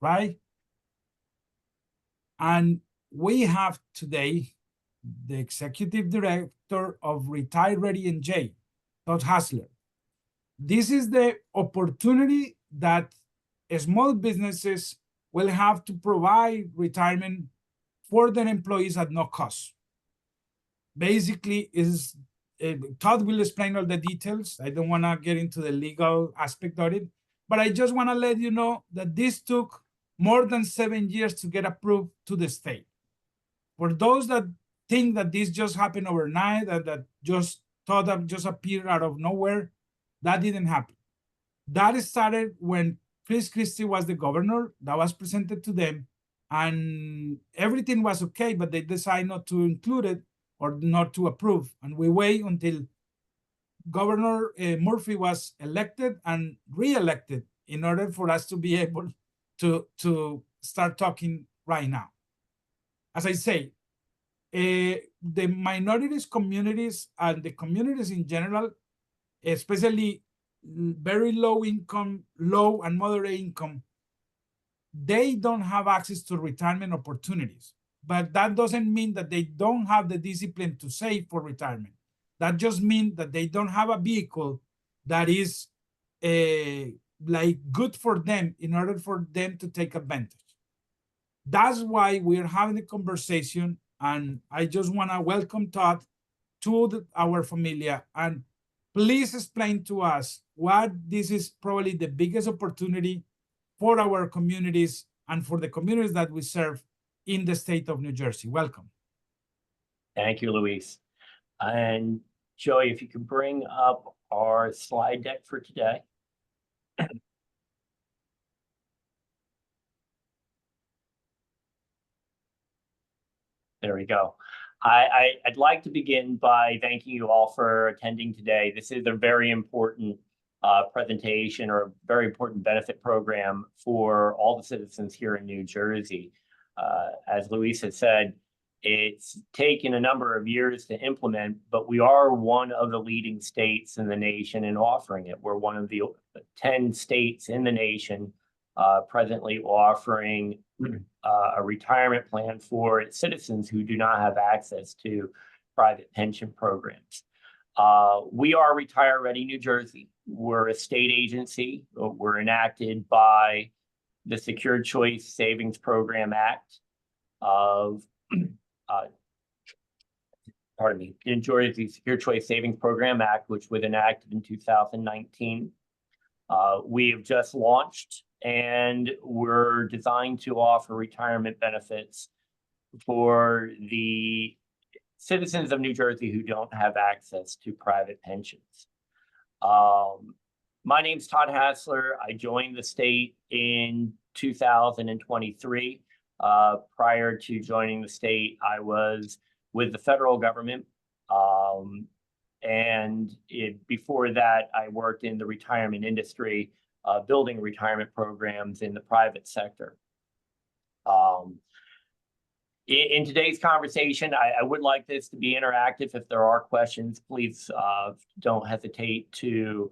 right? And we have today the executive director of RetireReady NJ, Todd Hassler. This is the opportunity that small businesses will have to provide retirement for their employees at no cost. Basically, Todd will explain all the details. I don't want to get into the legal aspect of it, but I just want to let you know that this took more than 7 years to get approved to the state. For those that think that this just happened overnight and that just thought that just appeared out of nowhere, that didn't happen. That started when Chris Christie was the governor. That was presented to them, and everything was okay, but they decided not to include it or not to approve. And we wait until Governor Murphy was elected and re-elected in order for us to be able to start talking right now. As I say, the minorities communities and the communities in general, especially very low income, low and moderate income, they don't have access to retirement opportunities. But that doesn't mean that they don't have the discipline to save for retirement. That just means that they don't have a vehicle that is like good for them in order for them to take advantage. That's why we're having a conversation, and I just want to welcome Todd to our familia, and please explain to us what this is probably the biggest opportunity for our communities and for the communities that we serve in the state of New Jersey. Welcome. Thank you, Luis. And Joey, if you could bring up our slide deck for today. There we go. I'd like to begin by thanking you all for attending today. This is a very important presentation, or a very important benefit program for all the citizens here in New Jersey. As Luis had said, it's taken a number of years to implement, but we are one of the leading states in the nation in offering it. We're one of the 10 states in the nation presently offering a retirement plan for its citizens who do not have access to private pension programs. We are RetireReady New Jersey. We're a state agency. We're enacted by the Secure Choice Savings Program Act of, New Jersey Secure Choice Savings Program Act, which was enacted in 2019. We have just launched, and we're designed to offer retirement benefits for the citizens of New Jersey who don't have access to private pensions. My name's Todd Hassler. I joined the state in 2023. Prior to joining the state, I was with the federal government. Before that, I worked in the retirement industry, building retirement programs in the private sector. In today's conversation, I would like this to be interactive. If there are questions, please don't hesitate to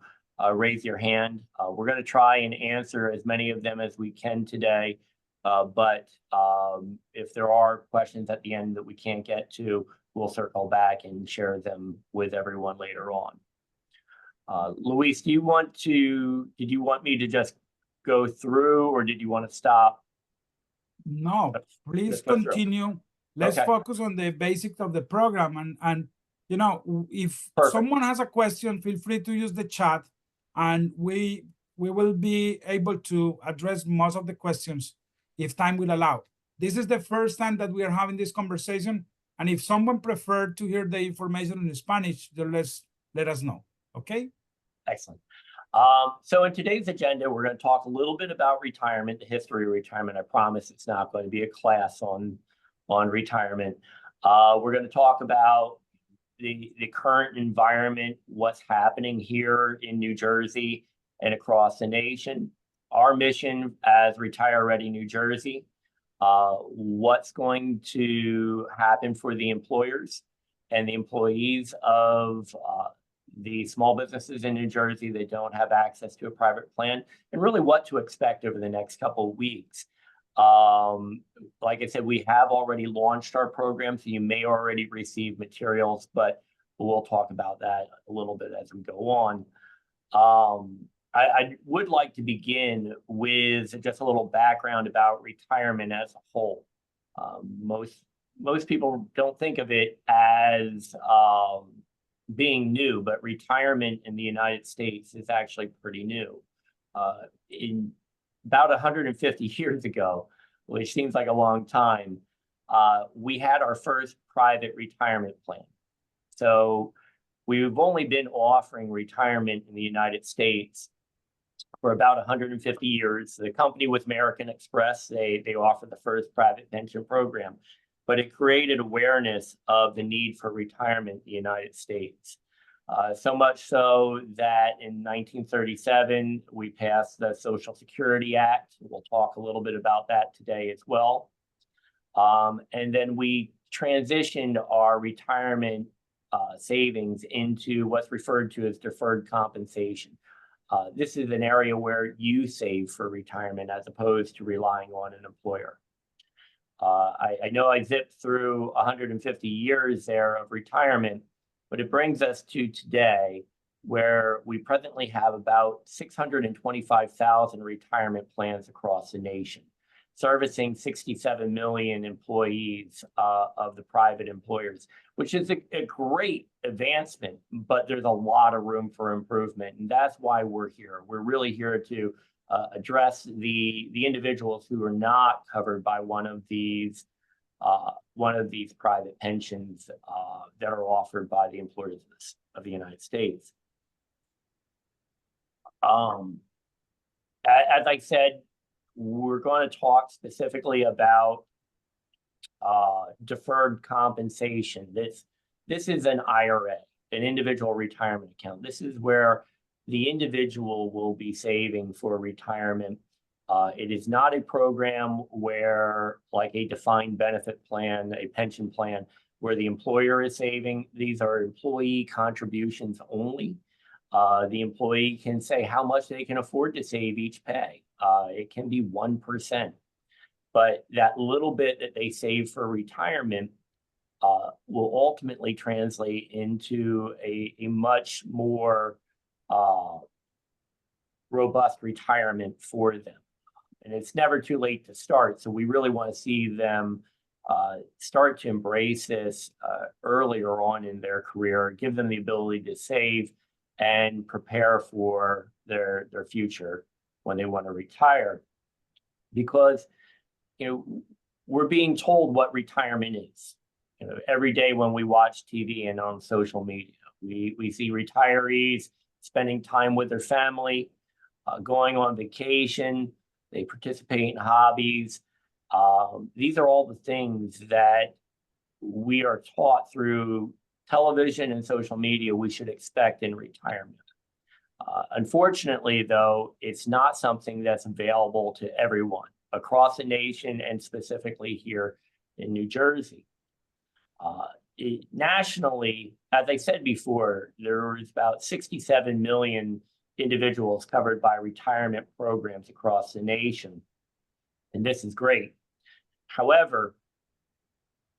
raise your hand. We're going to try and answer as many of them as we can today. But if there are questions at the end that we can't get to, we'll circle back and share them with everyone later on. Luis, did you want me to just go through, or did you want to stop? No, please continue. Let's focus on the basics of the program. And you know, if someone has a question, feel free to use the chat, and we will be able to address most of the questions if time will allow. This is the first time that we are having this conversation, and if someone preferred to hear the information in Spanish, then let us know. Okay? Excellent. So in today's agenda, we're going to talk a little bit about retirement, the history of retirement. I promise it's not going to be a class on retirement. We're going to talk about the current environment, what's happening here in New Jersey and across the nation, our mission as RetireReady New Jersey, what's going to happen for the employers and the employees of the small businesses in New Jersey that don't have access to a private plan, and really what to expect over the next couple of weeks. Like I said, we have already launched our program, so you may already receive materials, but we'll talk about that a little bit as we go on. I would like to begin with just a little background about retirement as a whole. Most people don't think of it as being new, but retirement in the United States is actually pretty new. In about 150 years ago, which seems like a long time, we had our first private retirement plan. So we've only been offering retirement in the United States for about 150 years. The company was American Express. They offered the first private pension program, but it created awareness of the need for retirement in the United States. So much so that in 1937, we passed the Social Security Act. We'll talk a little bit about that today as well. And then we transitioned our retirement savings into what's referred to as deferred compensation. This is an area where you save for retirement as opposed to relying on an employer. I know I zipped through 150 years there of retirement, but it brings us to today, where we presently have about 625,000 retirement plans across the nation, servicing 67 million employees of the private employers, which is a great advancement, but there's a lot of room for improvement. And that's why we're here. We're really here to address the individuals who are not covered by one of these private pensions that are offered by the employers of the United States. As I said, we're going to talk specifically about deferred compensation. This is an IRA, an individual retirement account. This is where the individual will be saving for retirement. It is not a program where, like a defined benefit plan, a pension plan, where the employer is saving. These are employee contributions only. The employee can say how much they can afford to save each pay. It can be 1%. But that little bit that they save for retirement will ultimately translate into a much more robust retirement for them. And it's never too late to start. So we really want to see them start to embrace this earlier on in their career, give them the ability to save and prepare for their future when they want to retire. Because, we're being told what retirement is. Every day when we watch TV and on social media, we see retirees spending time with their family, going on vacation. They participate in hobbies. These are all the things that we are taught through television and social media we should expect in retirement. Unfortunately, though, it's not something that's available to everyone across the nation and specifically here in New Jersey. Nationally, as I said before, there was about 67 million individuals covered by retirement programs across the nation. And this is great. However,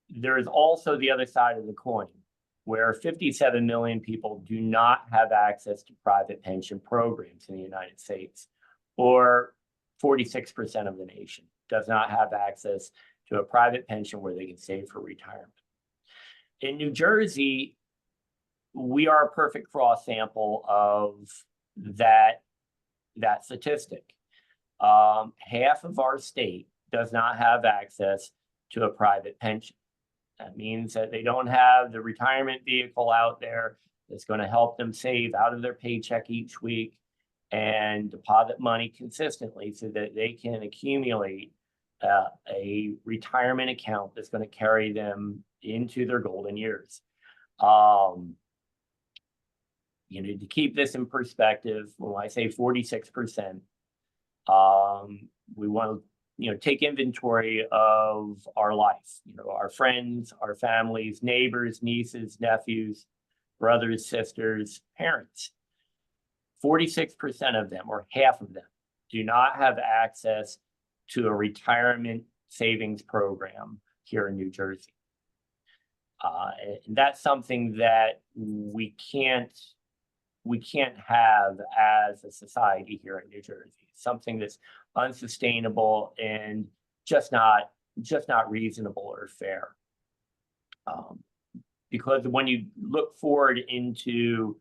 there is also the other side of the coin, where 57 million people do not have access to private pension programs in the United States, or 46% of the nation does not have access to a private pension where they can save for retirement. In New Jersey, we are a perfect cross sample of that statistic. Half of our state does not have access to a private pension. That means that they don't have the retirement vehicle out there that's going to help them save out of their paycheck each week and deposit money consistently so that they can accumulate a retirement account that's going to carry them into their golden years. To keep this in perspective, when I say 46%, we want to take inventory of our life, our friends, our families, neighbors, nieces, nephews, brothers, sisters, parents. 46% of them, or half of them, do not have access to a retirement savings program here in New Jersey. And that's something that we can't have as a society here in New Jersey. Something that's unsustainable and just not reasonable or fair. Because when you look forward into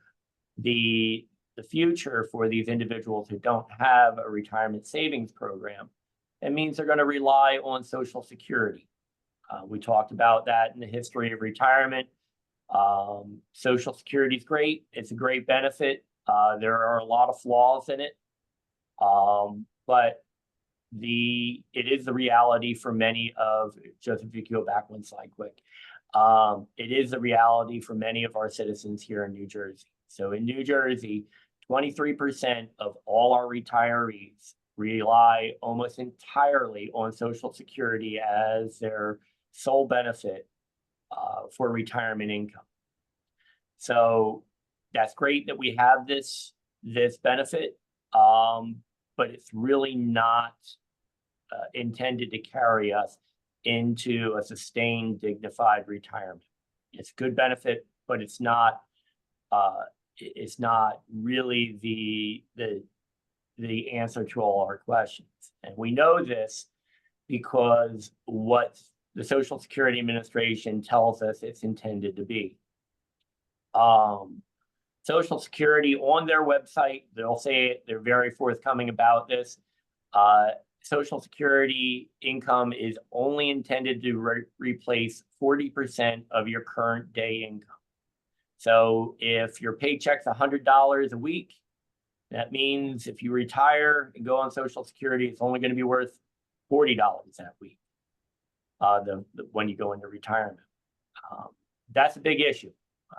the future for these individuals who don't have a retirement savings program, it means they're going to rely on Social Security. We talked about that in the history of retirement. Social Security is great. It's a great benefit. There are a lot of flaws in it. But it is the reality for many of, Joseph, if you go back one slide quick. It is the reality for many of our citizens here in New Jersey. So in New Jersey, 23% of all our retirees rely almost entirely on Social Security as their sole benefit for retirement income. So that's great that we have this benefit, but it's really not intended to carry us into a sustained, dignified retirement. It's a good benefit, but it's not really the answer to all our questions. And we know this because what the Social Security Administration tells us it's intended to be. Social Security on their website, they'll say it, they're very forthcoming about this. Social Security income is only intended to replace 40% of your current day income. So if your paycheck's $100 a week, that means if you retire and go on Social Security, it's only going to be worth $40 that week when you go into retirement. That's a big issue.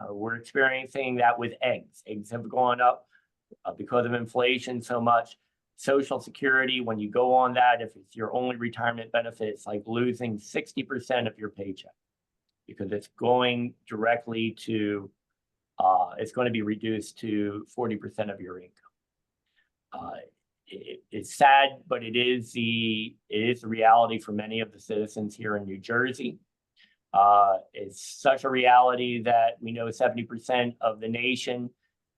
We're experiencing that with eggs. Eggs have gone up because of inflation so much. Social Security, when you go on that, if it's your only retirement benefit, it's like losing 60% of your paycheck because it's going directly to, it's going to be reduced to 40% of your income. It's sad, but it is the reality for many of the citizens here in New Jersey. It's such a reality that we know 70% of the nation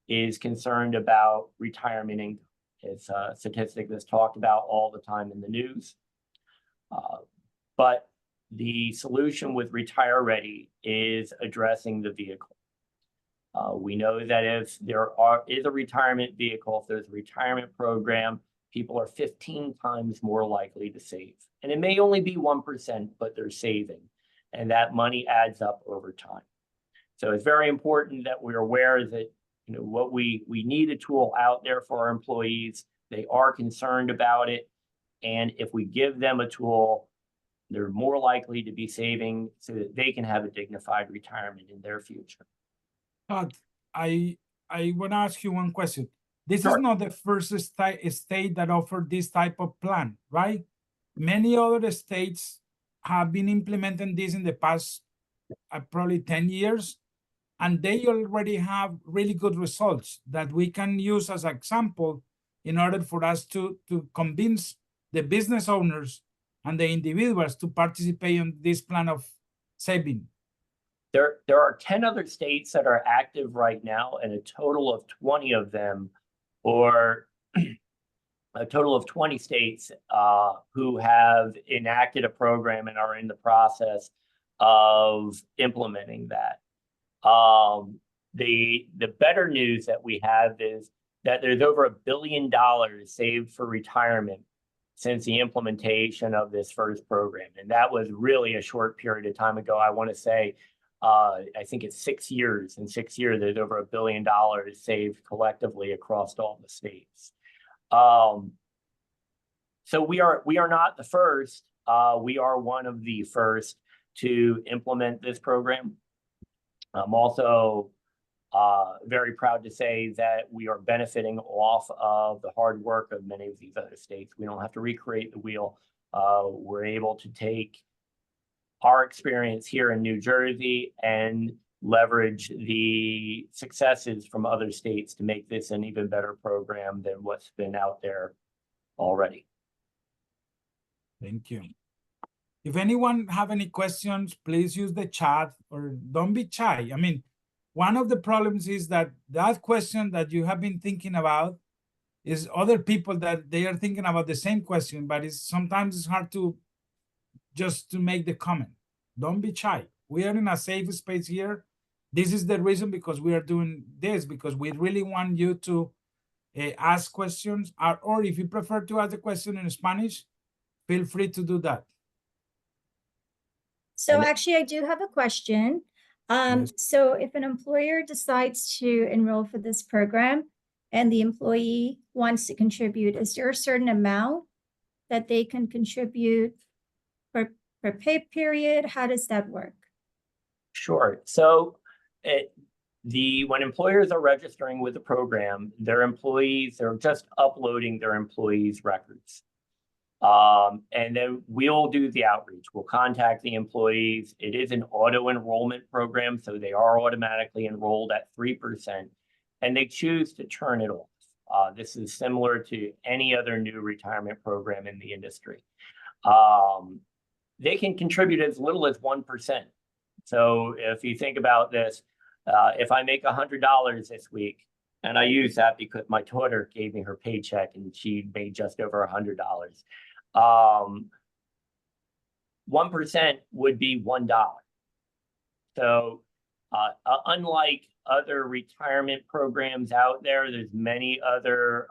is concerned about retirement income. It's a statistic that's talked about all the time in the news. But the solution with RetireReady is addressing the vehicle. We know that if there is a retirement vehicle, if there's a retirement program, people are 15 times more likely to save. And it may only be 1%, but they're saving. And that money adds up over time. So it's very important that we're aware that what we need a tool out there for our employees. They are concerned about it. And if we give them a tool, they're more likely to be saving so that they can have a dignified retirement in their future. But I want to ask you one question. This Sure. is not the first state that offered this type of plan, right? Many other states have been implementing this in the past probably 10 years, and they already have really good results that we can use as an example in order for us to convince the business owners and the individuals to participate in this plan of saving. There are 10 other states that are active right now, and a total of 20 of them, or a total of 20 states who have enacted a program and are in the process of implementing that. The better news that we have is that there's over $1 billion saved for retirement since the implementation of this first program. And that was really a short period of time ago. I want to say, I think it's 6 years. In 6 years, there's over $1 billion saved collectively across all the states. So we are not the first. We are one of the first to implement this program. I'm also very proud to say that we are benefiting off of the hard work of many of these other states. We don't have to recreate the wheel. We're able to take our experience here in New Jersey and leverage the successes from other states to make this an even better program than what's been out there already. Thank you. If anyone have any questions, please use the chat or don't be shy. I mean, one of the problems is that that question that you have been thinking about is other people that they are thinking about the same question, but sometimes it's hard to just to make the comment. Don't be shy. We are in a safe space here. This is the reason because we are doing this, because we really want you to ask questions, or if you prefer to ask the question in Spanish, feel free to do that. So actually, I do have a question. Yes. So if an employer decides to enroll for this program and the employee wants to contribute, is there a certain amount that they can contribute per pay period? How does that work? Sure. So when employers are registering with the program, their employees are just uploading their employees' records. And then we'll do the outreach. We'll contact the employees. It is an auto enrollment program, so they are automatically enrolled at 3%, and they choose to turn it off. This is similar to any other new retirement program in the industry. They can contribute as little as 1%. So if you think about this, if I make $100 this week, and I use that because my daughter gave me her paycheck and she made just over $100. 1% would be $1. So unlike other retirement programs out there, there's many other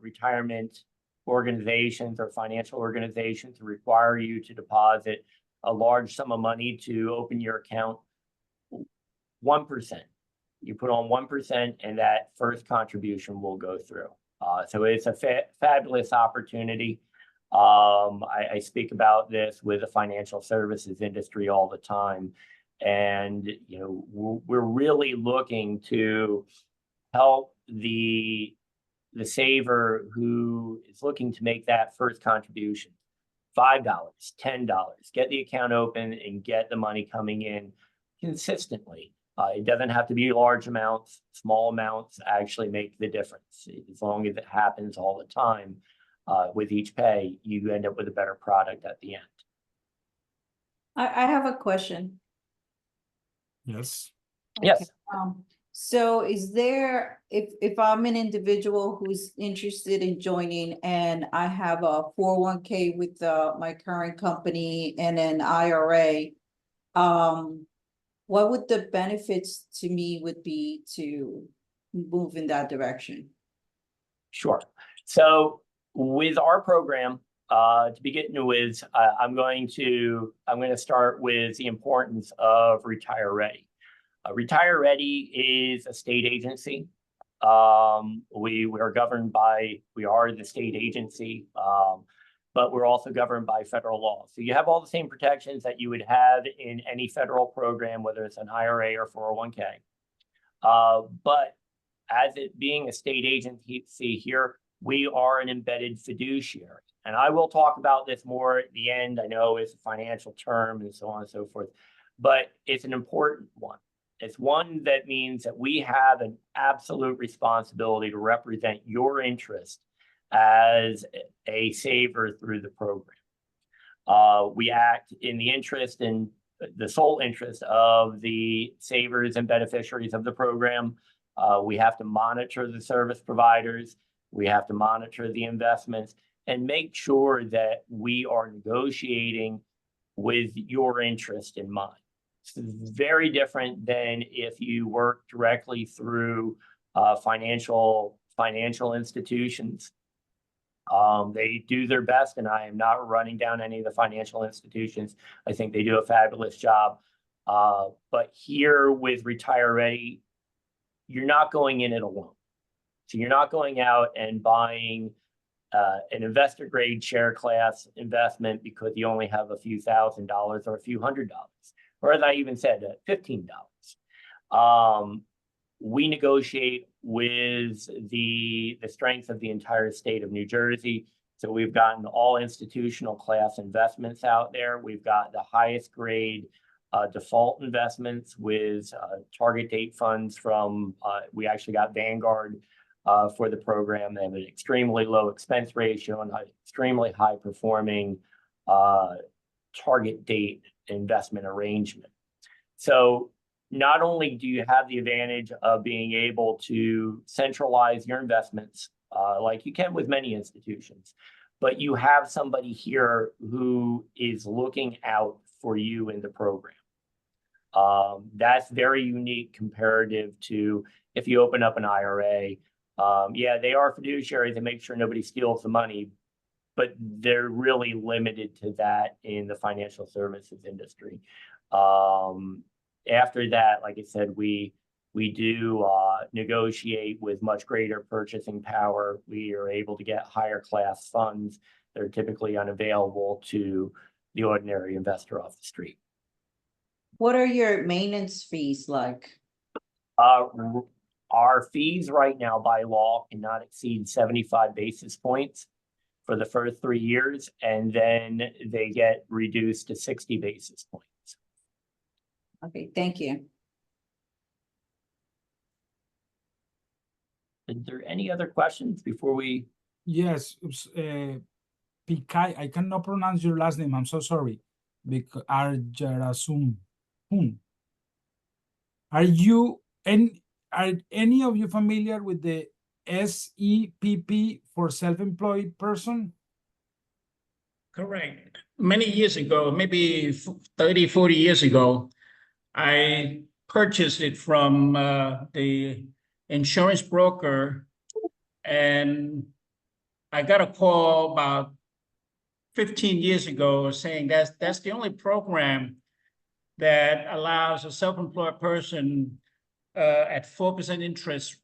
retirement organizations or financial organizations that require you to deposit a large sum of money to open your account. 1%. You put on 1% and that first contribution will go through. So it's a fabulous opportunity. I speak about this with the financial services industry all the time. And, you know, we're really looking to help the saver who is looking to make that first contribution. $5, $10, get the account open and get the money coming in consistently. It doesn't have to be large amounts. Small amounts actually make the difference. As long as it happens all the time, with each pay, you end up with a better product at the end. I have a question. Yes. Yes. So is there, if I'm an individual who's interested in joining and I have a 401k with my current company and an IRA, what would the benefits to me would be to move in that direction? Sure. So with our program, to begin with, I'm going to start with the importance of RetireReady. RetireReady is a state agency. We are governed by, we are the state agency, but we're also governed by federal law. So you have all the same protections that you would have in any federal program, whether it's an IRA or 401k. But as it being a state agency here, we are an embedded fiduciary. And I will talk about this more at the end. I know it's a financial term and so on and so forth, but it's an important one. It's one that means that we have an absolute responsibility to represent your interest as a saver through the program. We act in the interest and the sole interest of the savers and beneficiaries of the program. We have to monitor the service providers. We have to monitor the investments and make sure that we are negotiating with your interest in mind. It's very different than if you work directly through financial institutions. They do their best, and I am not running down any of the financial institutions. I think they do a fabulous job. But here with RetireReady, you're not going in it alone. So you're not going out and buying an investor grade share class investment because you only have a few $1,000s or a few $100s, or as I even said, $15. We negotiate with the strength of the entire state of New Jersey. So we've gotten all institutional class investments out there. We've got the highest grade default investments with target date funds from, we actually got Vanguard for the program. They have an extremely low expense ratio and extremely high performing target date investment arrangement. So not only do you have the advantage of being able to centralize your investments, like you can with many institutions, but you have somebody here who is looking out for you in the program. That's very unique comparative to if you open up an IRA. Yeah, they are fiduciaries and make sure nobody steals the money, but they're really limited to that in the financial services industry. After that, like I said, we do negotiate with much greater purchasing power. We are able to get higher class funds that are typically unavailable to the ordinary investor off the street. What are your maintenance fees like? Our fees right now by law cannot exceed 75 basis points for the first 3 years, and then they get reduced to 60 basis points. Okay, thank you. Is there any other questions before we? Yes, Pikai, I cannot pronounce your last name. I'm so sorry. Arjarasum. Are any of you familiar with the SEPP for self-employed person? Correct. Many years ago, maybe 30, 40 years ago, I purchased it from the insurance broker, and I got a call about 15 years ago saying that's the only program that allows a self-employed person at 4% interest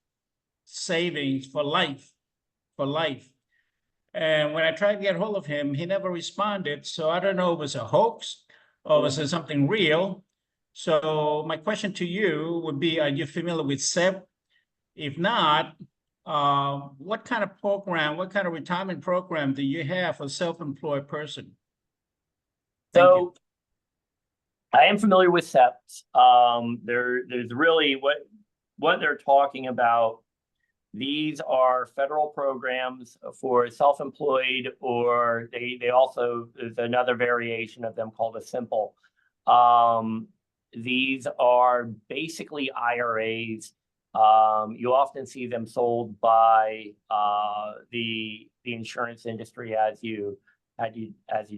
savings for life. And when I tried to get hold of him, he never responded. So I don't know if it was a hoax or was it something real. So my question to you would be, are you familiar with SEP? If not, what kind of program, what kind of retirement program do you have for a self-employed person? Thank you. So I am familiar with SEPs. There's really what they're talking about. These are federal programs for self-employed, or they also, there's another variation of them called a simple. These are basically IRAs. You often see them sold by the insurance industry as you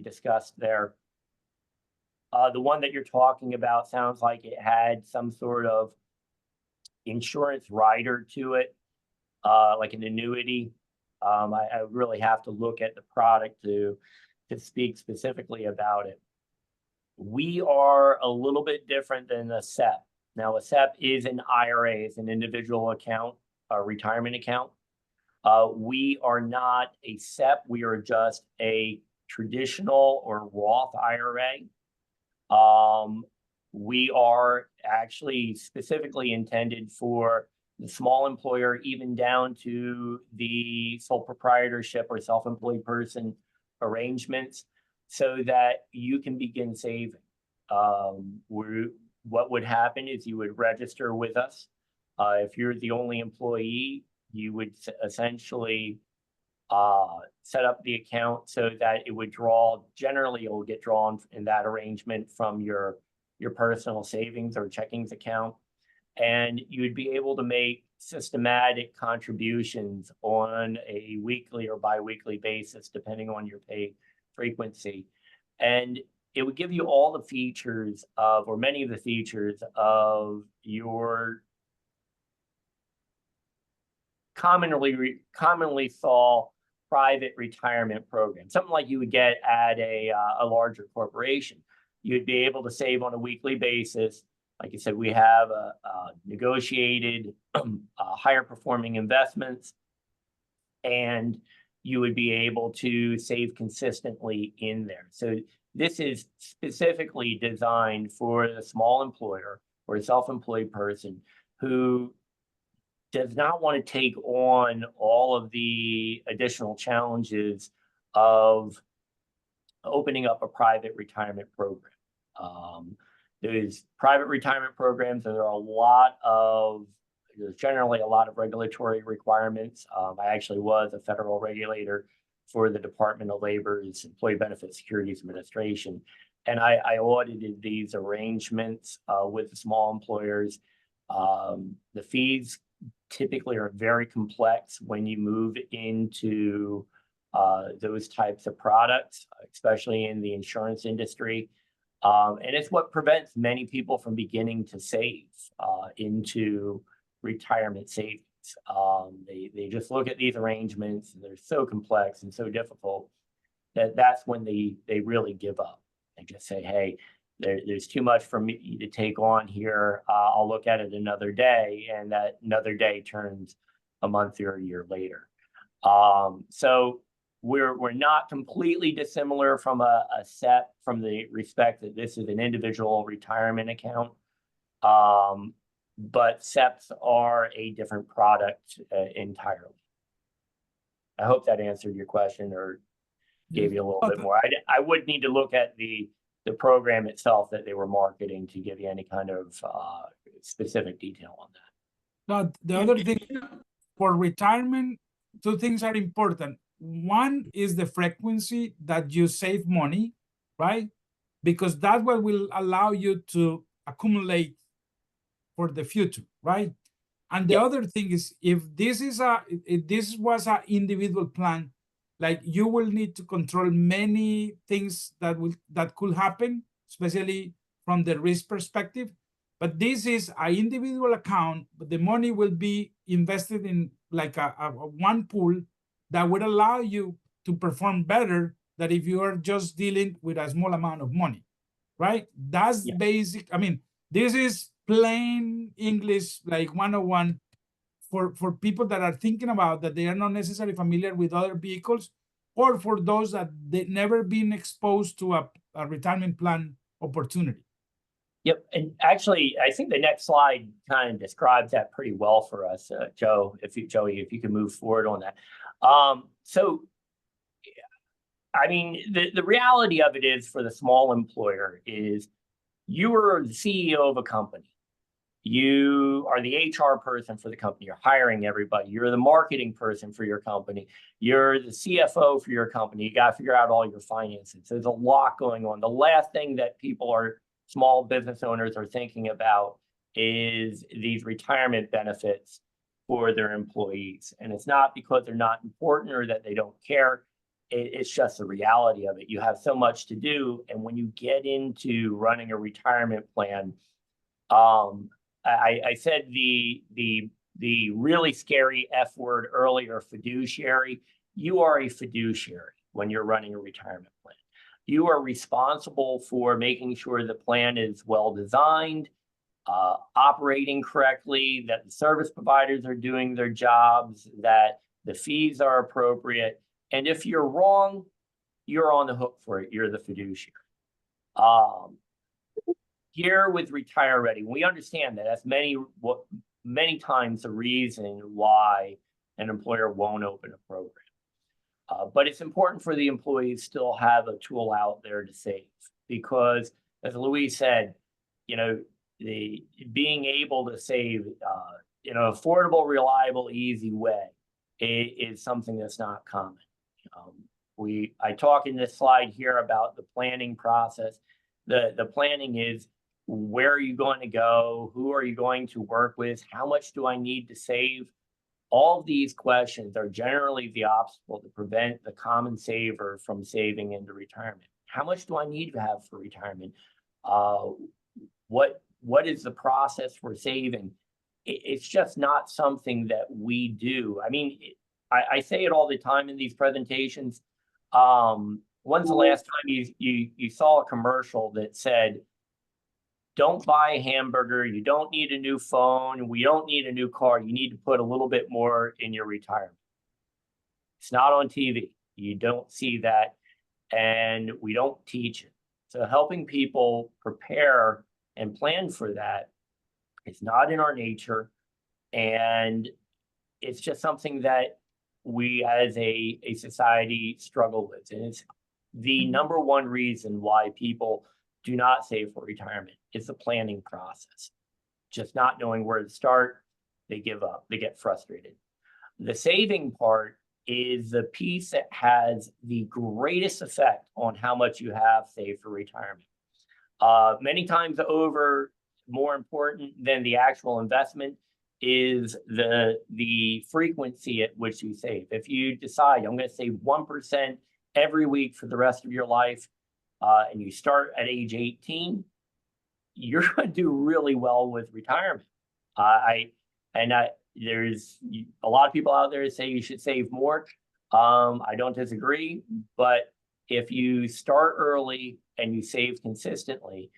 discussed there. The one that you're talking about sounds like it had some sort of insurance rider to it, like an annuity. I really have to look at the product to speak specifically about it. We are a little bit different than a SEP. Now, a SEP is an IRA, it's an individual account, a retirement account. We are not a SEP, we are just a traditional or Roth IRA. We are actually specifically intended for the small employer, even down to the sole proprietorship or self-employed person arrangements, so that you can begin saving. What would happen is you would register with us. If you're the only employee, you would essentially set up the account so that it would draw, generally it will get drawn in that arrangement from your personal savings or checkings account. And you would be able to make systematic contributions on a weekly or biweekly basis, depending on your pay frequency. And it would give you all the features of, or many of the features of, your commonly saw private retirement program, something like you would get at a larger corporation. You'd be able to save on a weekly basis. Like I said, we have negotiated higher performing investments, and you would be able to save consistently in there. So this is specifically designed for the small employer or a self-employed person who does not want to take on all of the additional challenges of opening up a private retirement program. There's private retirement programs, and there's generally a lot of regulatory requirements. I actually was a federal regulator for the Department of Labor's Employee Benefit Securities Administration. And I audited these arrangements with the small employers. The fees typically are very complex when you move into those types of products, especially in the insurance industry. And it's what prevents many people from beginning to save into retirement savings. They just look at these arrangements and they're so complex and so difficult that that's when they really give up. They just say, hey, there's too much for me to take on here. I'll look at it another day, and that another day turns a month or a year later. So we're not completely dissimilar from a SEP from the respect that this is an individual retirement account. But SEPs are a different product entirely. I hope that answered your question or gave you a little bit more. I would need to look at the program itself that they were marketing to give you any kind of specific detail on that. Now, the other thing for retirement, two things are important. One is the frequency that you save money, right? Because that's what will allow you to accumulate for the future, right? And the other thing is, if this was an individual plan, like you will need to control many things that could happen, especially from the risk perspective. But this is an individual account, but the money will be invested in like a one pool that would allow you to perform better than if you are just dealing with a small amount of money, right? That's basic. I mean, this is plain English, like 101 for people that are thinking about that they are not necessarily familiar with other vehicles, or for those that they've never been exposed to a retirement plan opportunity. Yep, and actually, I think the next slide kind of describes that pretty well for us, Joey, if you can move forward on that. So, I mean, the reality of it is for the small employer is you are the CEO of a company. You are the HR person for the company. You're hiring everybody. You're the marketing person for your company. You're the CFO for your company. You got to figure out all your finances. There's a lot going on. The last thing that small business owners are thinking about is these retirement benefits for their employees. And it's not because they're not important or that they don't care. It's just the reality of it. You have so much to do. And when you get into running a retirement plan, I said the really scary F word earlier, fiduciary. You are a fiduciary when you're running a retirement plan. You are responsible for making sure the plan is well designed, operating correctly, that the service providers are doing their jobs, that the fees are appropriate. And if you're wrong, you're on the hook for it. You're the fiduciary. Here with RetireReady, we understand that that's many times the reason why an employer won't open a program. But it's important for the employees still have a tool out there to save, because as Louise said, the being able to save in an affordable, reliable, easy way is something that's not common. I talk in this slide here about the planning process. The planning is, where are you going to go? Who are you going to work with? How much do I need to save? All these questions are generally the obstacle to prevent the common saver from saving into retirement. How much do I need to have for retirement? What is the process for saving? It's just not something that we do. I mean, I say it all the time in these presentations. When's the last time you saw a commercial that said, don't buy a hamburger, you don't need a new phone, we don't need a new car, you need to put a little bit more in your retirement? It's not on TV. You don't see that, and we don't teach it. So helping people prepare and plan for that is not in our nature, and it's just something that we as a society struggle with. And it's the number one reason why people do not save for retirement. It's the planning process. Just not knowing where to start, they give up, they get frustrated. The saving part is the piece that has the greatest effect on how much you have saved for retirement. Many times over, more important than the actual investment is the frequency at which you save. If you decide I'm going to save 1% every week for the rest of your life, and you start at age 18, you're going to do really well with retirement. There's a lot of people out there that say you should save more. I don't disagree, but if you start early and you save consistently,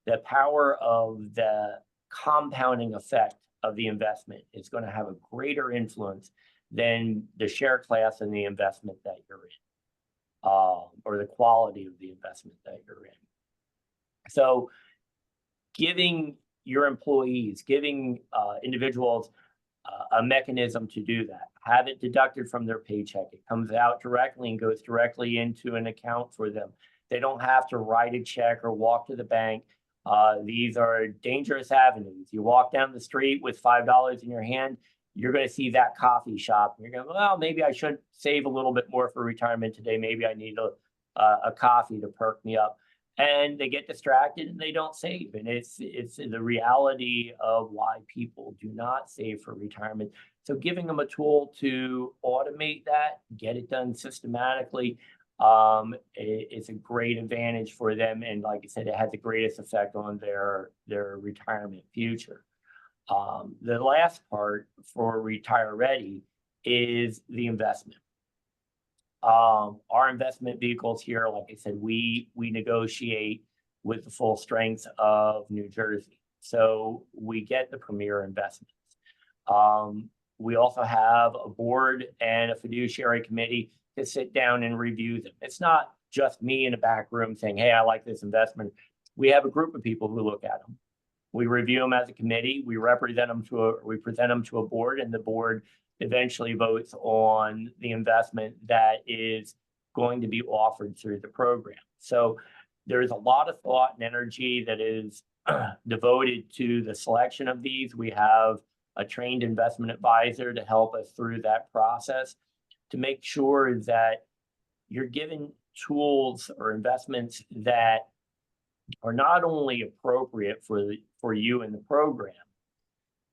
the power of the compounding effect of the investment is going to have a greater influence than the share class and the investment that you're in, or the quality of the investment that you're in. So giving your employees, giving individuals a mechanism to do that, have it deducted from their paycheck. It comes out directly and goes directly into an account for them. They don't have to write a check or walk to the bank. These are dangerous avenues. You walk down the street with $5 in your hand, you're going to see that coffee shop. And you're going, well, maybe I should save a little bit more for retirement today. Maybe I need a coffee to perk me up. And they get distracted and they don't save. And it's the reality of why people do not save for retirement. So giving them a tool to automate that, get it done systematically, it's a great advantage for them. And like I said, it has the greatest effect on their retirement future. The last part for RetireReady is the investment. Our investment vehicles here, like I said, we negotiate with the full strength of New Jersey. So we get the premier investments. We also have a board and a fiduciary committee to sit down and review them. It's not just me in a back room saying, hey, I like this investment. We have a group of people who look at them. We review them as a committee. We present them to a board, and the board eventually votes on the investment that is going to be offered through the program. So there's a lot of thought and energy that is devoted to the selection of these. We have a trained investment advisor to help us through that process to make sure that you're given tools or investments that are not only appropriate for you in the program,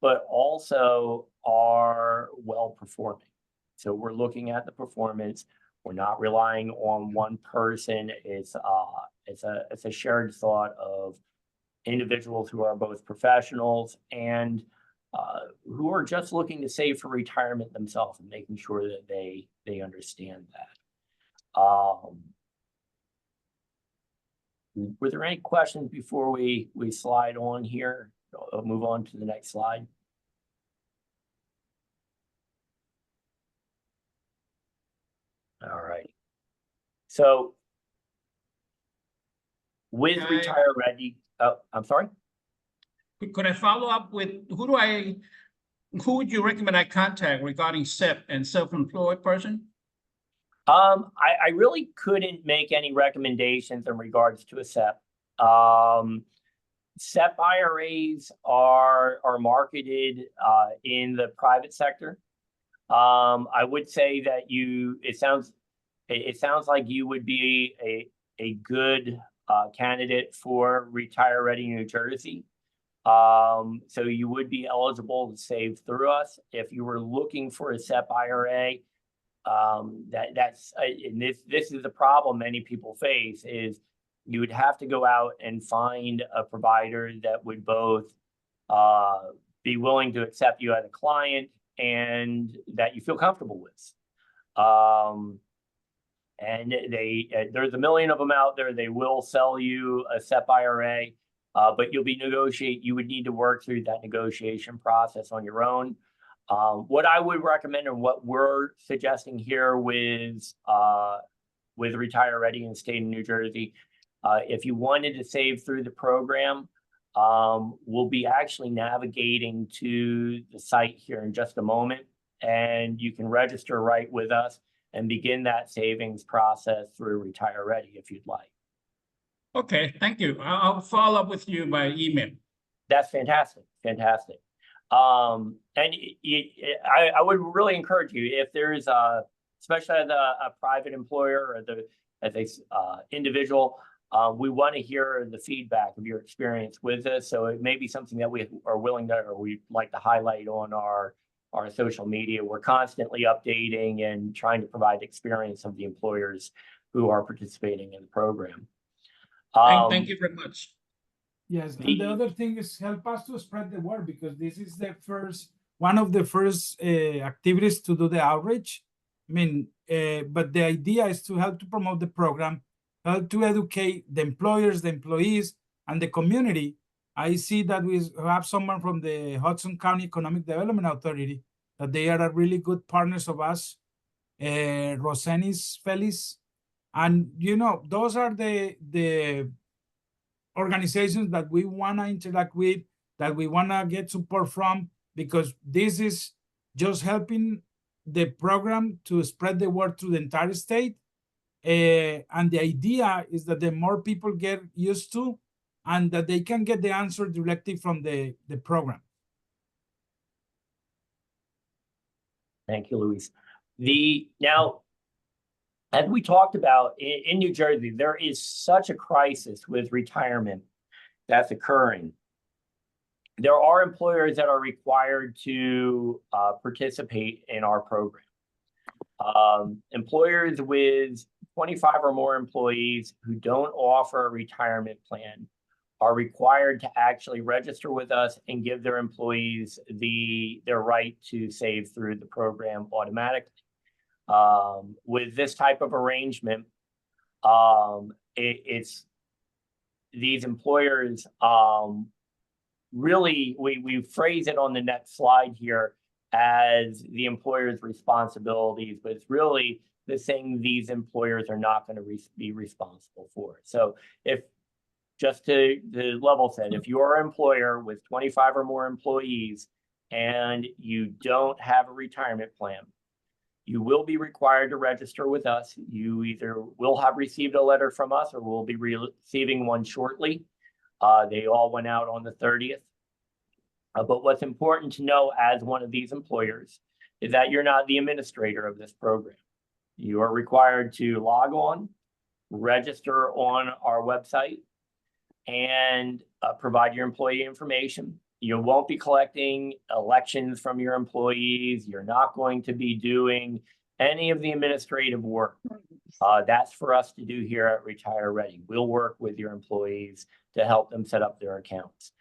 but also are well performing. So we're looking at the performance. We're not relying on one person. It's a shared thought of individuals who are both professionals and who are just looking to save for retirement themselves, and making sure that they understand that. Were there any questions before we slide on here? I'll move on to the next slide. All right. So with RetireReady, I'm sorry? Could I follow up with who would you recommend I contact regarding SEP and self-employed person? I really couldn't make any recommendations in regards to a SEP. SEP IRAs are marketed in the private sector. I would say that it sounds like you would be a good candidate for RetireReady New Jersey. So you would be eligible to save through us. If you were looking for a SEP IRA, this is the problem many people face, is you would have to go out and find a provider that would both be willing to accept you as a client and that you feel comfortable with. And there's a million of them out there. They will sell you a SEP IRA, but you would need to work through that negotiation process on your own. What I would recommend, and what we're suggesting here with RetireReady in the state of New Jersey, if you wanted to save through the program, we'll be actually navigating to the site here in just a moment, and you can register right with us and begin that savings process through RetireReady if you'd like. Okay, thank you. I'll follow up with you by email. That's fantastic. Fantastic. And I would really encourage you, if there's especially as a private employer or as a individual, we want to hear the feedback of your experience with this. So it may be something that we are willing to, or we'd like to highlight on our social media. We're constantly updating and trying to provide experience of the employers who are participating in the program. Thank you very much. Yes, and the other thing is help us to spread the word, because this is one of the first activities to do the outreach. I mean, but the idea is to help to promote the program, help to educate the employers, the employees, and the community. I see that we have someone from the Hudson County Economic Development Authority, that they are a really good partners of us, Rosenis Feliz. And, you know, those are the organizations that we want to interact with, that we want to get support from, because this is just helping the program to spread the word through the entire state. And the idea is that the more people get used to, and that they can get the answer directly from the program. Thank you, Luis. Now, as we talked about in New Jersey, there is such a crisis with retirement that's occurring. There are employers that are required to participate in our program. Employers with 25 or more employees who don't offer a retirement plan are required to actually register with us and give their employees their right to save through the program automatically. With this type of arrangement, it's these employers, really, we phrase it on the next slide here as the employer's responsibilities, but it's really the thing these employers are not going to be responsible for. So if, just to level set, if you are an employer with 25 or more employees and you don't have a retirement plan, you will be required to register with us. You either will have received a letter from us or will be receiving one shortly. They all went out on the 30th. But what's important to know as one of these employers is that you're not the administrator of this program. You are required to log on, register on our website, and provide your employee information. You won't be collecting elections from your employees. You're not going to be doing any of the administrative work. That's for us to do here at RetireReady. We'll work with your employees to help them set up their accounts.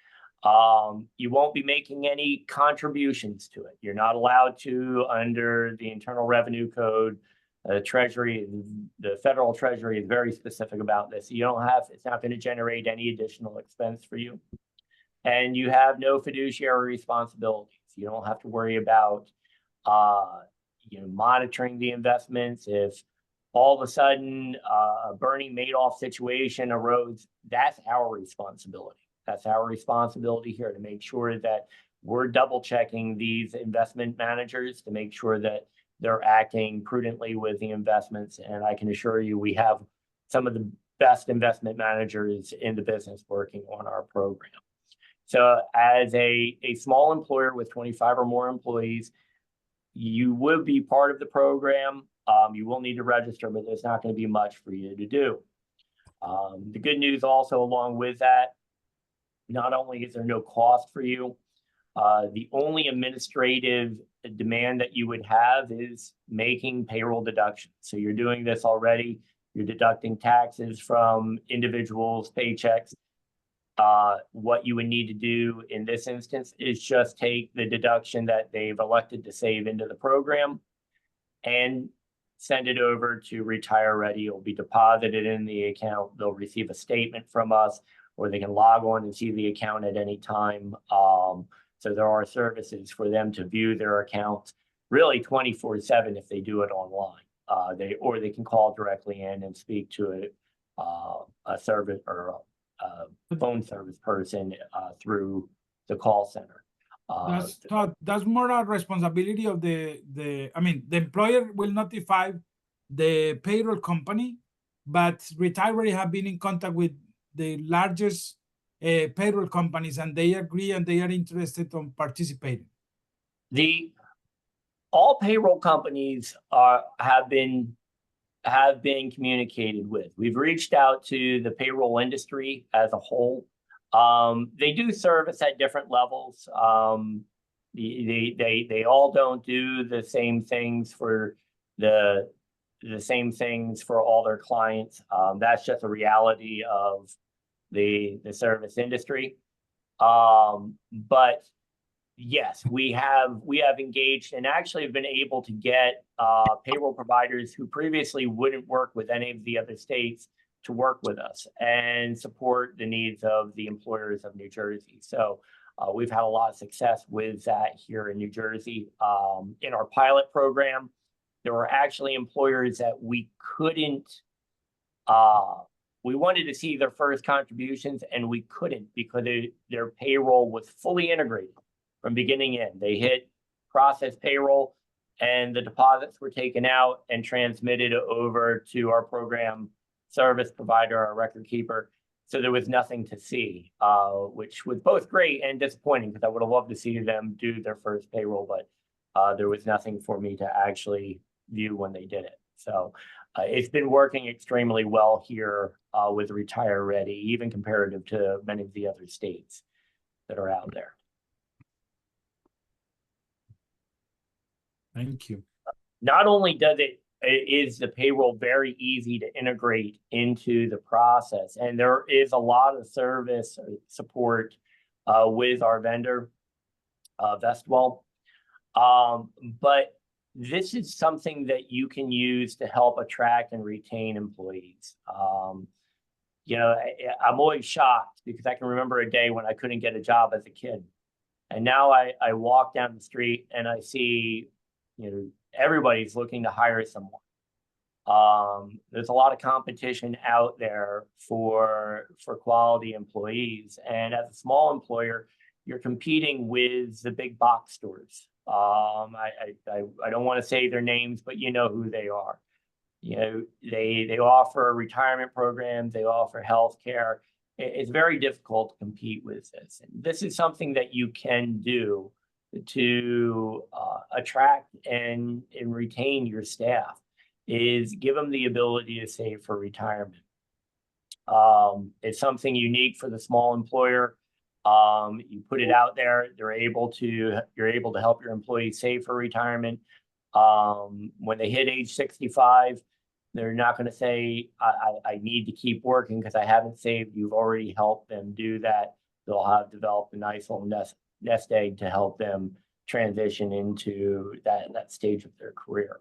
You won't be making any contributions to it. You're not allowed to under the Internal Revenue Code. Treasury, the federal Treasury is very specific about this. You don't have, it's not going to generate any additional expense for you. And you have no fiduciary responsibilities. You don't have to worry about monitoring the investments. If all of a sudden a Bernie Madoff situation arose, that's our responsibility. That's our responsibility here to make sure that we're double checking these investment managers to make sure that they're acting prudently with the investments. And I can assure you, we have some of the best investment managers in the business working on our program. So as a small employer with 25 or more employees, you will be part of the program. You will need to register, but there's not going to be much for you to do. The good news also along with that, not only is there no cost for you, the only administrative demand that you would have is making payroll deductions. So you're doing this already. You're deducting taxes from individuals' paychecks. What you would need to do in this instance is just take the deduction that they've elected to save into the program and send it over to RetireReady. It'll be deposited in the account. They'll receive a statement from us, or they can log on and see the account at any time. So there are services for them to view their accounts really 24/7 if they do it online. They can call directly in and speak to a service or a phone service person through the call center. That's more a responsibility of the employer will notify the payroll company, but RetireReady have been in contact with the largest payroll companies, and they agree and they are interested in participating. all payroll companies have been communicated with. We've reached out to the payroll industry as a whole. They do service at different levels. They all don't do the same things for all their clients. That's just a reality of the service industry. But yes, we have engaged and actually have been able to get payroll providers who previously wouldn't work with any of the other states to work with us and support the needs of the employers of New Jersey. So we've had a lot of success with that here in New Jersey. In our pilot program, there were actually employers that we couldn't, we wanted to see their first contributions and we couldn't because their payroll was fully integrated from beginning in. They hit process payroll and the deposits were taken out and transmitted over to our program service provider, our record keeper. So there was nothing to see, which was both great and disappointing because I would have loved to see them do their first payroll, but there was nothing for me to actually view when they did it. So it's been working extremely well here with RetireReady, even comparative to many of the other states that are out there. Thank you. Not only is the payroll very easy to integrate into the process, and there is a lot of service support with our vendor, Vestwell, but this is something that you can use to help attract and retain employees. You know, I'm always shocked because I can remember a day when I couldn't get a job as a kid. And now I walk down the street and I see, you know, everybody's looking to hire someone. There's a lot of competition out there for quality employees. And as a small employer, you're competing with the big box stores. I don't want to say their names, but you know who they are. You know, they offer retirement programs, they offer health care. It's very difficult to compete with this. And this is something that you can do to attract and retain your staff, is give them the ability to save for retirement. It's something unique for the small employer. You put it out there, you're able to help your employees save for retirement. When they hit age 65, they're not going to say, I need to keep working because I haven't saved. You've already helped them do that. They'll have developed a nice little nest egg to help them transition into that stage of their career.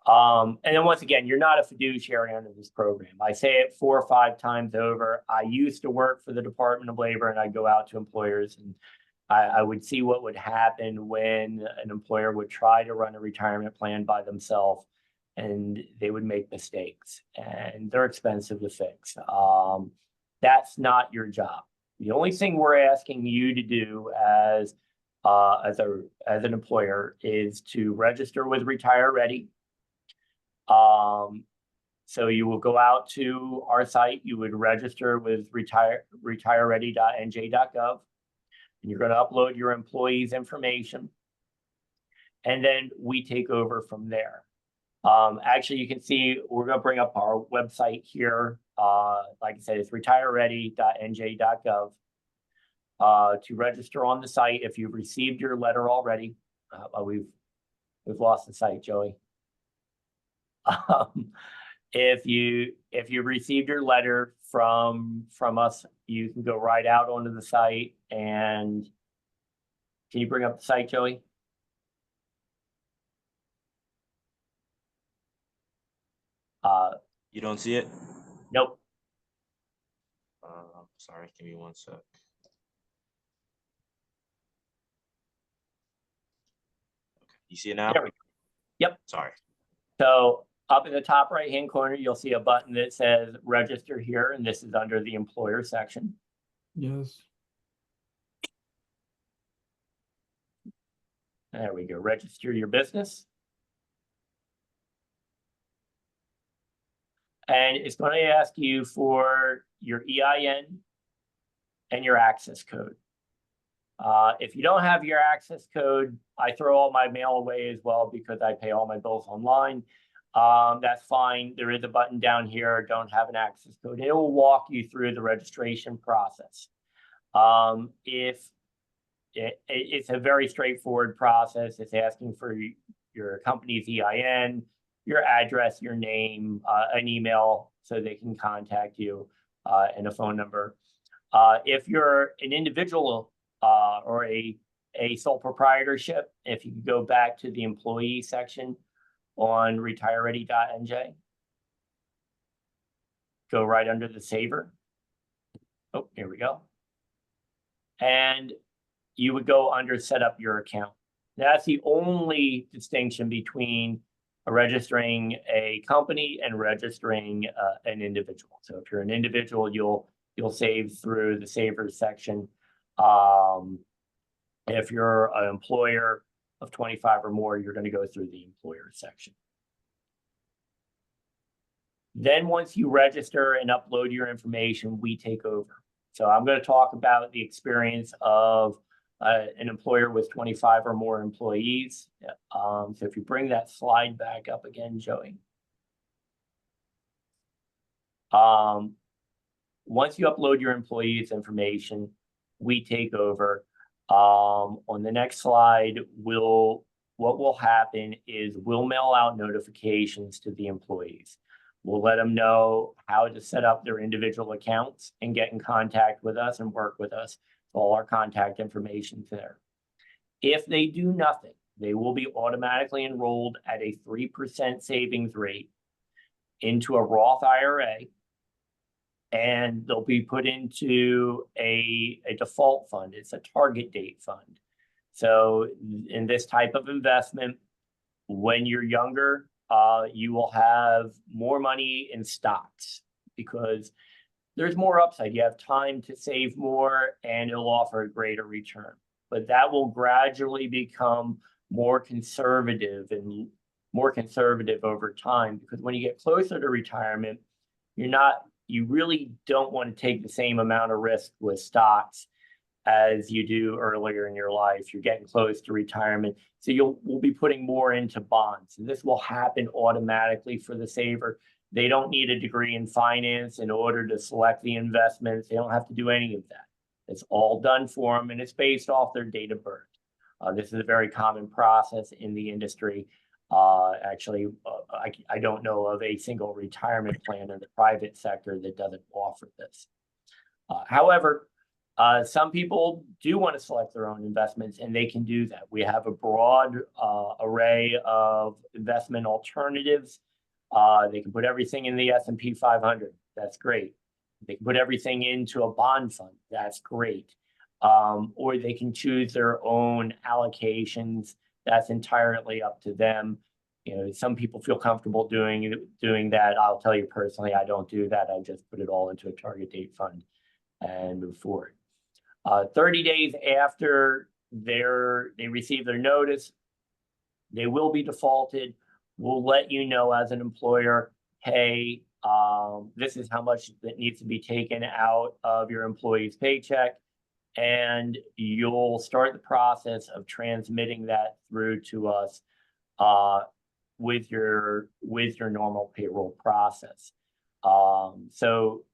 And then once again, you're not a fiduciary under this program. I say it 4 or 5 times over. I used to work for the Department of Labor and I'd go out to employers and I would see what would happen when an employer would try to run a retirement plan by themselves and they would make mistakes and they're expensive to fix. That's not your job. The only thing we're asking you to do as an employer is to register with RetireReady. So you will go out to our site, you would register with retireready.nj.gov, and you're going to upload your employees' information. And then we take over from there. Actually, you can see we're going to bring up our website here. Like I said, it's retireready.nj.gov. To register on the site, if you've received your letter already, we've lost the site, Joey. If you received your letter from us, you can go right out onto the site. And can you bring up the site, Joey? You don't see it? Nope. Sorry, give me 1 sec. Okay. You see it now? There we go. Yep. Sorry. So up in the top right-hand corner, you'll see a button that says register here, and this is under the employer section. Yes. There we go. Register your business. And it's going to ask you for your EIN and your access code. If you don't have your access code, I throw all my mail away as well because I pay all my bills online. That's fine. There is a button down here, don't have an access code. It will walk you through the registration process. It's a very straightforward process. It's asking for your company's EIN, your address, your name, an email so they can contact you, and a phone number. If you're an individual or a sole proprietorship, if you go back to the employee section on RetireReady.nj, go right under the saver. Oh, here we go. And you would go under set up your account. That's the only distinction between registering a company and registering an individual. So if you're an individual, you'll save through the savers section. If you're an employer of 25 or more, you're going to go through the employer section. Then once you register and upload your information, we take over. So I'm going to talk about the experience of an employer with 25 or more employees. So if you bring that slide back up again, Joey. Once you upload your employees' information, we take over. On the next slide, what will happen is we'll mail out notifications to the employees. We'll let them know how to set up their individual accounts and get in contact with us and work with us. All our contact information's there. If they do nothing, they will be automatically enrolled at a 3% savings rate into a Roth IRA, and they'll be put into a default fund. It's a target date fund. So in this type of investment, when you're younger, you will have more money in stocks because there's more upside. You have time to save more and it'll offer a greater return. But that will gradually become more conservative and more conservative over time, because when you get closer to retirement, you really don't want to take the same amount of risk with stocks as you do earlier in your life. You're getting close to retirement. So we'll be putting more into bonds. And this will happen automatically for the saver. They don't need a degree in finance in order to select the investments. They don't have to do any of that. It's all done for them, and it's based off their date of birth. This is a very common process in the industry. Actually, I don't know of a single retirement plan in the private sector that doesn't offer this. However, some people do want to select their own investments, and they can do that. We have a broad array of investment alternatives. They can put everything in the S&P 500. That's great. They can put everything into a bond fund. That's great. Or they can choose their own allocations. That's entirely up to them. You know, some people feel comfortable doing that. I'll tell you personally, I don't do that. I just put it all into a target date fund and move forward. 30 days after they receive their notice, they will be defaulted. We'll let you know as an employer, hey, this is how much that needs to be taken out of your employee's paycheck. And you'll start the process of transmitting that through to us with your normal payroll process. So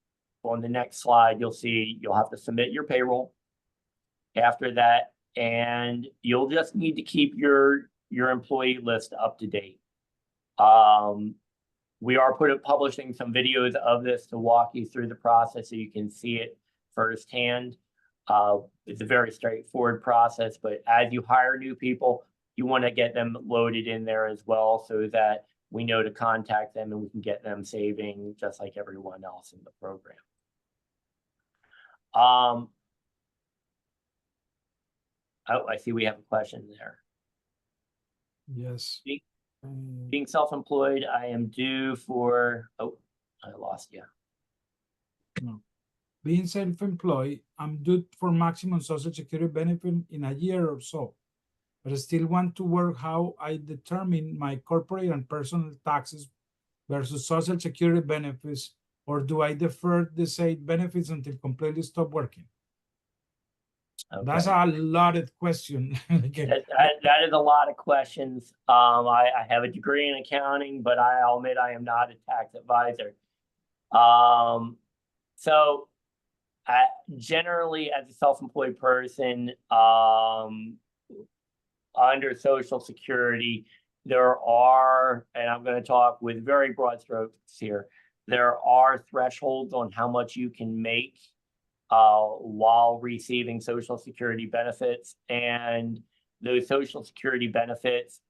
on the next slide, you'll see you'll have to submit your payroll after that, and you'll just need to keep your employee list up to date. We are publishing some videos of this to walk you through the process so you can see it firsthand. It's a very straightforward process, but as you hire new people, you want to get them loaded in there as well so that we know to contact them and we can get them saving just like everyone else in the program. Oh, I see we have a question there. Yes. Being self-employed, I am due for, oh, I lost you. No. Being self-employed, I'm due for maximum Social Security benefit in a year or so, but I still want to work how I determine my corporate and personal taxes versus Social Security benefits, or do I defer the said benefits until completely stop working? That's Okay. a loaded question. Okay. That is a lot of questions. I have a degree in accounting, but I'll admit I am not a tax advisor. So generally, as a self-employed person, under Social Security, there are, and I'm going to talk with very broad strokes here, there are thresholds on how much you can make while receiving Social Security benefits, and those Social Security benefits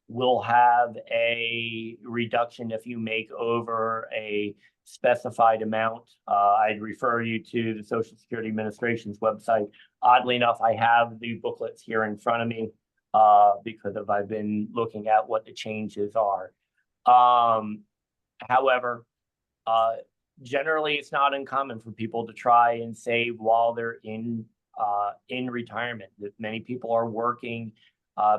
will have a reduction if you make over a specified amount. I'd refer you to the Social Security Administration's website. Oddly enough, I have the booklets here in front of me because I've been looking at what the changes are. However, generally, it's not uncommon for people to try and save while they're in retirement. That many people are working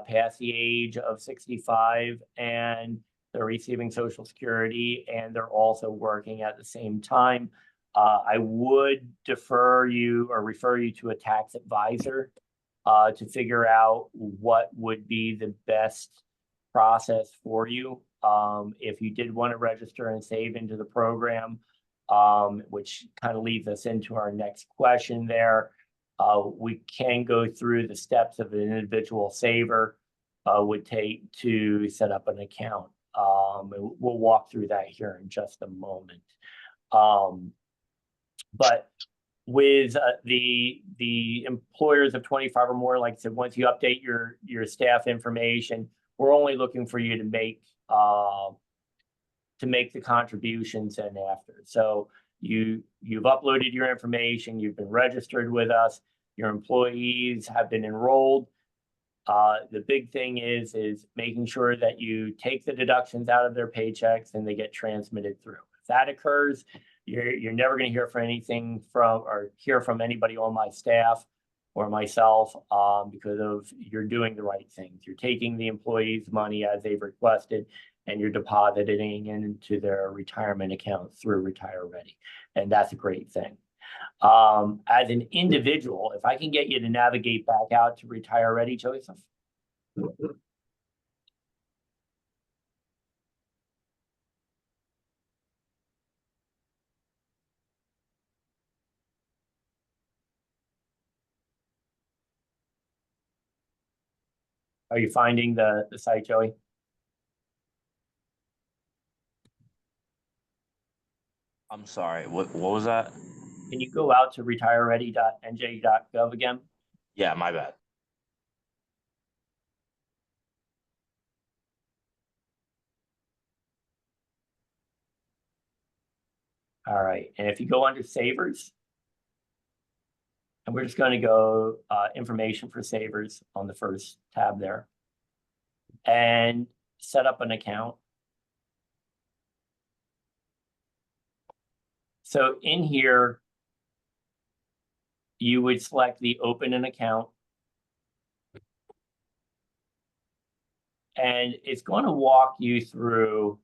past the age of 65 and they're receiving Social Security and they're also working at the same time. I would defer you or refer you to a tax advisor to figure out what would be the best process for you. If you did want to register and save into the program, which kind of leads us into our next question there. We can go through the steps of an individual saver would take to set up an account. We'll walk through that here in just a moment. But with the employers of 25 or more, like I said, once you update your staff information, we're only looking for you to make the contributions and after. So you've uploaded your information, you've been registered with us, your employees have been enrolled. The big thing is making sure that you take the deductions out of their paychecks and they get transmitted through. If that occurs, you're never going to hear from anybody on my staff or myself because you're doing the right things. You're taking the employees' money as they've requested and you're depositing into their retirement account through RetireReady. And that's a great thing. As an individual, if I can get you to navigate back out to RetireReady, Joseph. Are you finding the site, Joey? I'm sorry, what was that? Can you go out to retireready.nj.gov again? Yeah, my bad. All right, and if you go under savers, and we're just going to go information for savers on the first tab there, and set up an account. So in here, you would select the open an account. And it's going to walk you through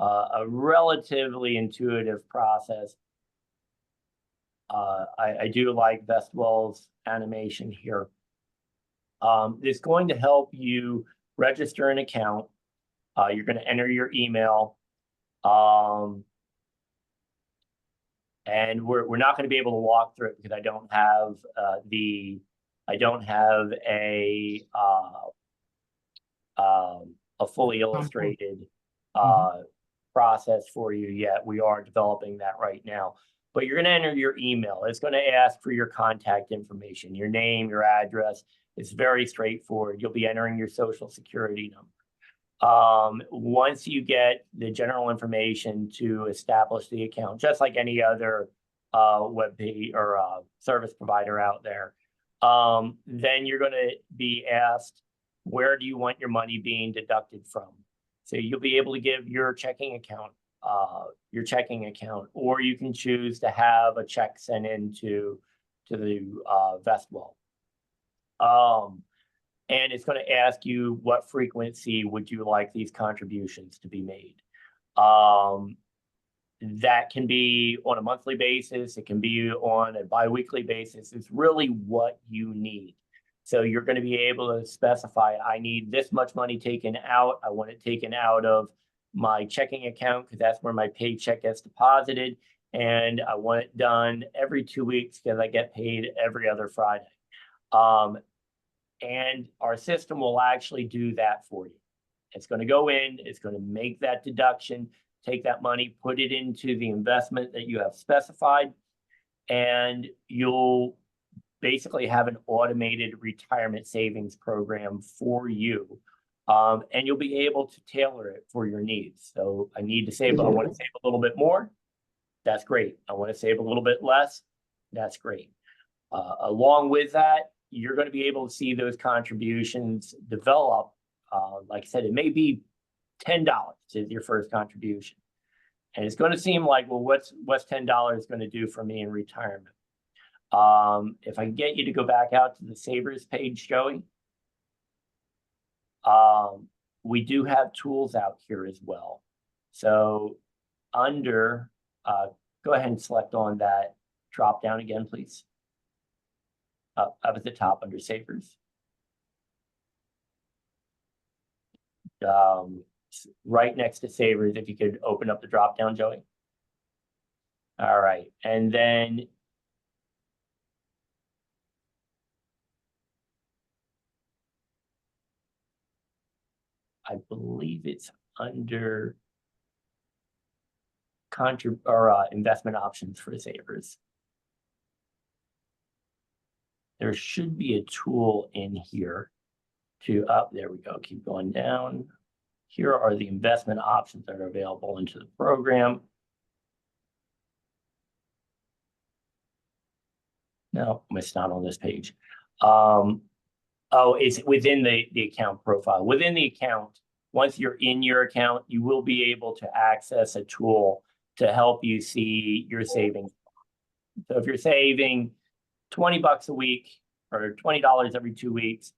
a relatively intuitive process. I do like Vestwell's animation here. It's going to help you register an account. You're going to enter your email. And we're not going to be able to walk through it because I don't have a fully illustrated process for you yet. We are developing that right now. But you're going to enter your email. It's going to ask for your contact information, your name, your address. It's very straightforward. You'll be entering your Social Security number. Once you get the general information to establish the account, just like any other web page or service provider out there, then you're going to be asked, where do you want your money being deducted from? So you'll be able to give your checking account, or you can choose to have a check sent into the Vestwell. And it's going to ask you what frequency would you like these contributions to be made. that can be on a monthly basis. It can be on a biweekly basis. It's really what you need. So you're going to be able to specify, I need this much money taken out. I want it taken out of my checking account because that's where my paycheck gets deposited. And I want it done every 2 weeks because I get paid every other Friday. And our system will actually do that for you. It's going to go in, it's going to make that deduction, take that money, put it into the investment that you have specified, and you'll basically have an automated retirement savings program for you. And you'll be able to tailor it for your needs. So I need to save, I want to save a little bit more. That's great. I want to save a little bit less. That's great. Along with that, you're going to be able to see those contributions develop. Like I said, it may be $10 is your first contribution. And it's going to seem like, well, what's $10 going to do for me in retirement? If I can get you to go back out to the Savers page, Joey. We do have tools out here as well. So under, go ahead and select on that drop down again, please. Up at the top under Savers. Right next to Savers, if you could open up the drop down, Joey. All right, and then I believe it's under investment options for Savers. There should be a tool in here to there we go, keep going down. Here are the investment options that are available into the program. No, it's not on this page. Oh, it's within the account profile. Within the account, once you're in your account, you will be able to access a tool to help you see your savings. So if you're saving $20 a week or $20 every 2 weeks,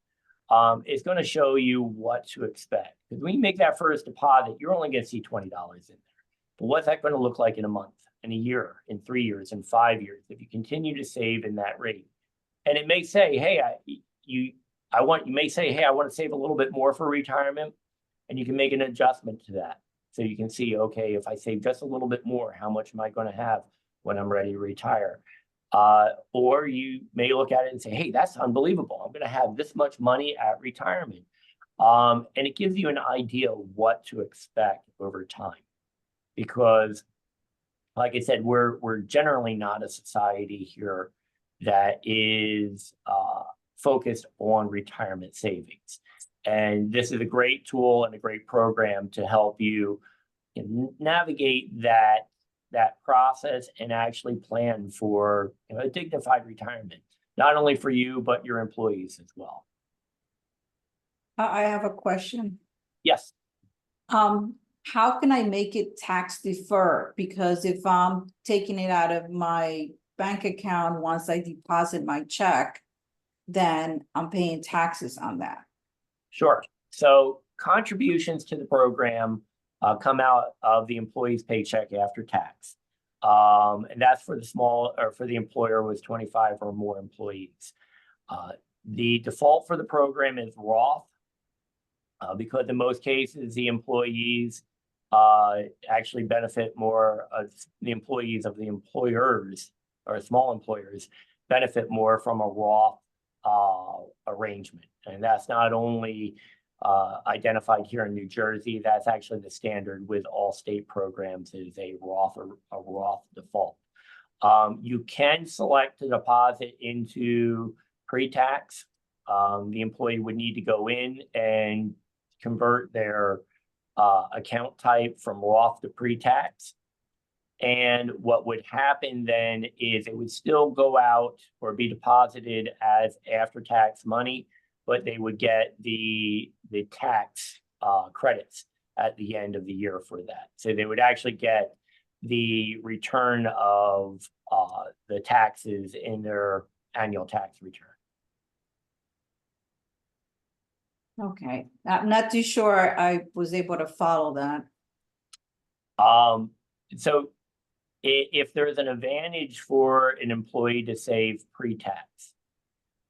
it's going to show you what to expect. Because when you make that first deposit, you're only going to see $20 in there. But what's that going to look like in a month, in a year, in 3 years, in 5 years, if you continue to save in that rate? And it may say, hey, you may say, hey, I want to save a little bit more for retirement, and you can make an adjustment to that. So you can see, okay, if I save just a little bit more, how much am I going to have when I'm ready to retire? Or you may look at it and say, hey, that's unbelievable. I'm going to have this much money at retirement. And it gives you an idea of what to expect over time. Because, like I said, we're generally not a society here that is focused on retirement savings. And this is a great tool and a great program to help you navigate that process and actually plan for a dignified retirement, not only for you, but your employees as well. I have a question. Yes. How can I make it tax deferred? Because if I'm taking it out of my bank account, once I deposit my check, then I'm paying taxes on that. Sure. So contributions to the program come out of the employee's paycheck after tax. And that's for the small, or for the employer with 25 or more employees. The default for the program is Roth, because in most cases, the employees actually benefit more, the employees of the employers or small employers benefit more from a Roth arrangement. And that's not only identified here in New Jersey, that's actually the standard with all state programs is a Roth or a Roth default. You can select to deposit into pre-tax. The employee would need to go in and convert their account type from Roth to pre-tax. And what would happen then is it would still go out or be deposited as after-tax money, but they would get the tax credits at the end of the year for that. So they would actually get the return of the taxes in their annual tax return. Okay, I'm not too sure I was able to follow that. So if there's an advantage for an employee to save pre-tax,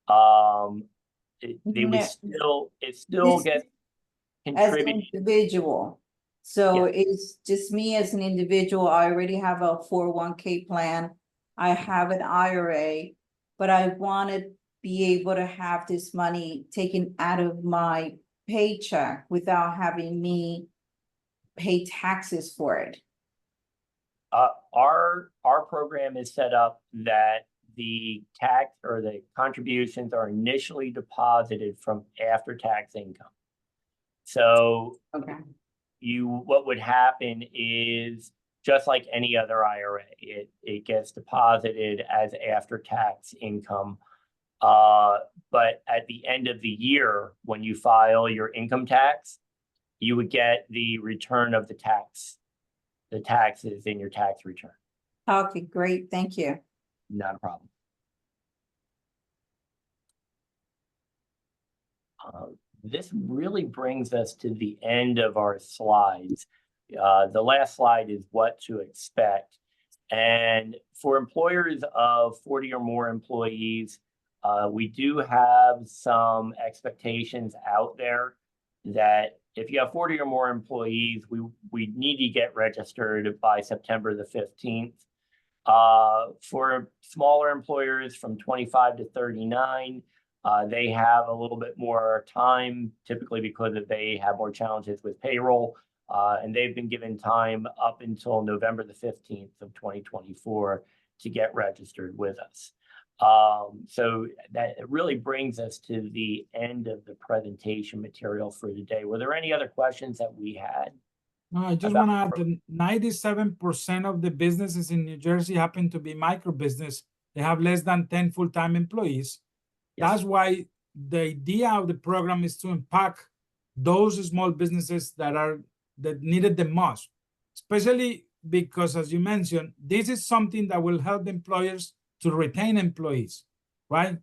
they would No, it still this gets as an contributed. individual. So Yeah. it's just me as an individual. I already have a 401k plan. I have an IRA, but I want to be able to have this money taken out of my paycheck without having me pay taxes for it. Our program is set up that the tax or the contributions are initially deposited from after-tax income. So Okay. what would happen is just like any other IRA, it gets deposited as after-tax income. But at the end of the year, when you file your income tax, you would get the return of the taxes in your tax return. Okay, great. Thank you. Not a problem. This really brings us to the end of our slides. The last slide is what to expect. And for employers of 40 or more employees, we do have some expectations out there that if you have 40 or more employees, we need to get registered by September the 15th. For smaller employers from 25 to 39, they have a little bit more time, typically because they have more challenges with payroll, and they've been given time up until November the 15th of 2024 to get registered with us. So that really brings us to the end of the presentation material for today. Were there any other questions that we had? No, I just want to add that 97% of the businesses in New Jersey happen to be micro business. They have less than 10 full-time employees. Yes. That's why the idea of the program is to impact those small businesses that need it the most, especially because, as you mentioned, this is something that will help employers to retain employees, right?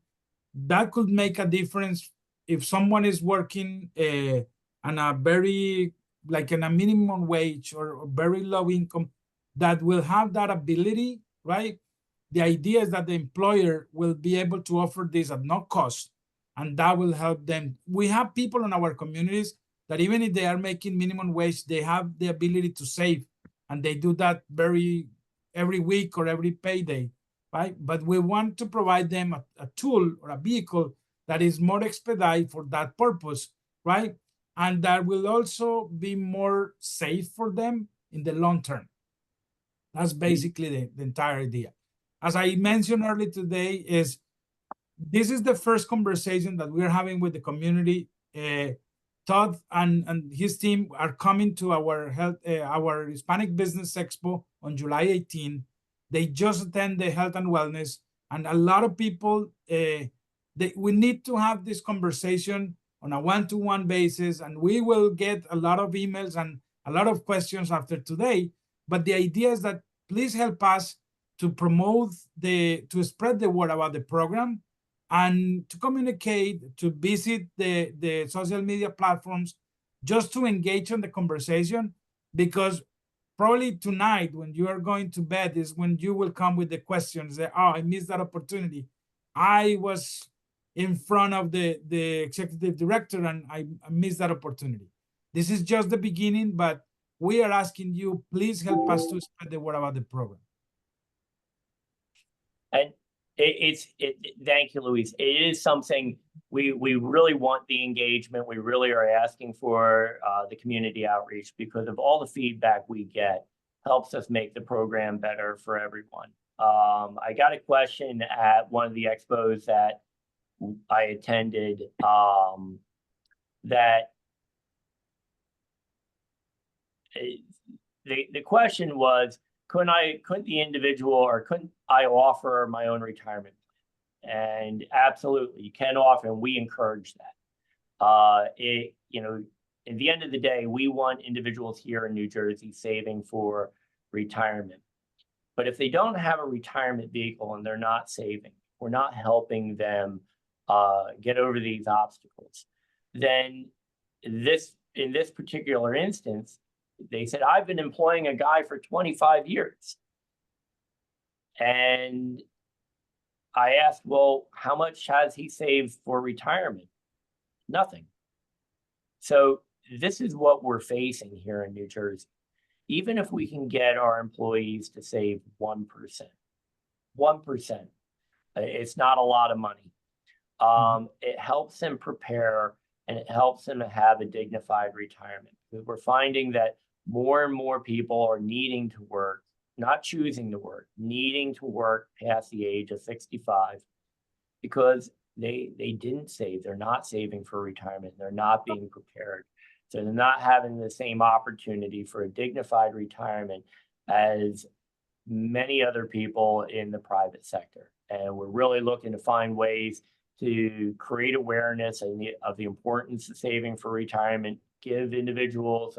That could make a difference if someone is working on a very, like in a minimum wage or very low income, that will have that ability, right? The idea is that the employer will be able to offer this at no cost, and that will help them. We have people in our communities that even if they are making minimum wage, they have the ability to save, and they do that every week or every payday, right? But we want to provide them a tool or a vehicle that is more expedite for that purpose, right? And that will also be more safe for them in the long term. That's basically the entire idea. As I mentioned earlier today, this is the first conversation that we're having with the community. Todd and his team are coming to our Hispanic Business Expo on July 18. They just attend the health and wellness, and a lot of people, we need to have this conversation on a one-to-one basis, and we will get a lot of emails and a lot of questions after today. But the idea is that please help us to promote to spread the word about the program and to communicate, to visit the social media platforms, just to engage in the conversation, because probably tonight when you are going to bed is when you will come with the questions that, oh, I missed that opportunity. I was in front of the executive director and I missed that opportunity. This is just the beginning, but we are asking you, please help us to spread the word about the program. And thank you, Luis. It is something we really want the engagement. We really are asking for the community outreach, because of all the feedback we get helps us make the program better for everyone. I got a question at one of the expos that I attended that the question was, couldn't the individual, or couldn't I offer my own retirement plan? And absolutely, you can offer, and we encourage that. At the end of the day, we want individuals here in New Jersey saving for retirement. But if they don't have a retirement vehicle and they're not saving, we're not helping them get over these obstacles, then in this particular instance, they said, I've been employing a guy for 25 years. And I asked, well, how much has he saved for retirement? Nothing. So this is what we're facing here in New Jersey. Even if we can get our employees to save 1%, 1%, it's not a lot of money. It helps them prepare and it helps them have a dignified retirement. We're finding that more and more people are needing to work, not choosing to work, needing to work past the age of 65 because they didn't save. They're not saving for retirement. They're not being prepared. So they're not having the same opportunity for a dignified retirement as many other people in the private sector. And we're really looking to find ways to create awareness of the importance of saving for retirement, give individuals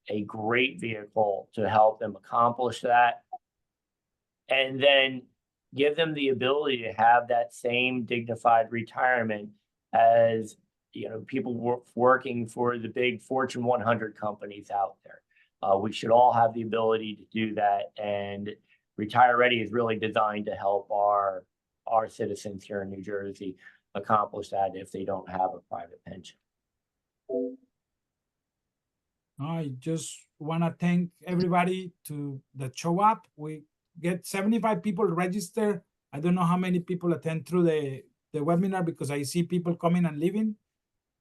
a great vehicle to help them accomplish that, and then give them the ability to have that same dignified retirement as people working for the big Fortune 100 companies out there. We should all have the ability to do that, and RetireReady is really designed to help our citizens here in New Jersey accomplish that if they don't have a private pension. I just want to thank everybody that show up. We get 75 people registered. I don't know how many people attend through the webinar because I see people coming and leaving.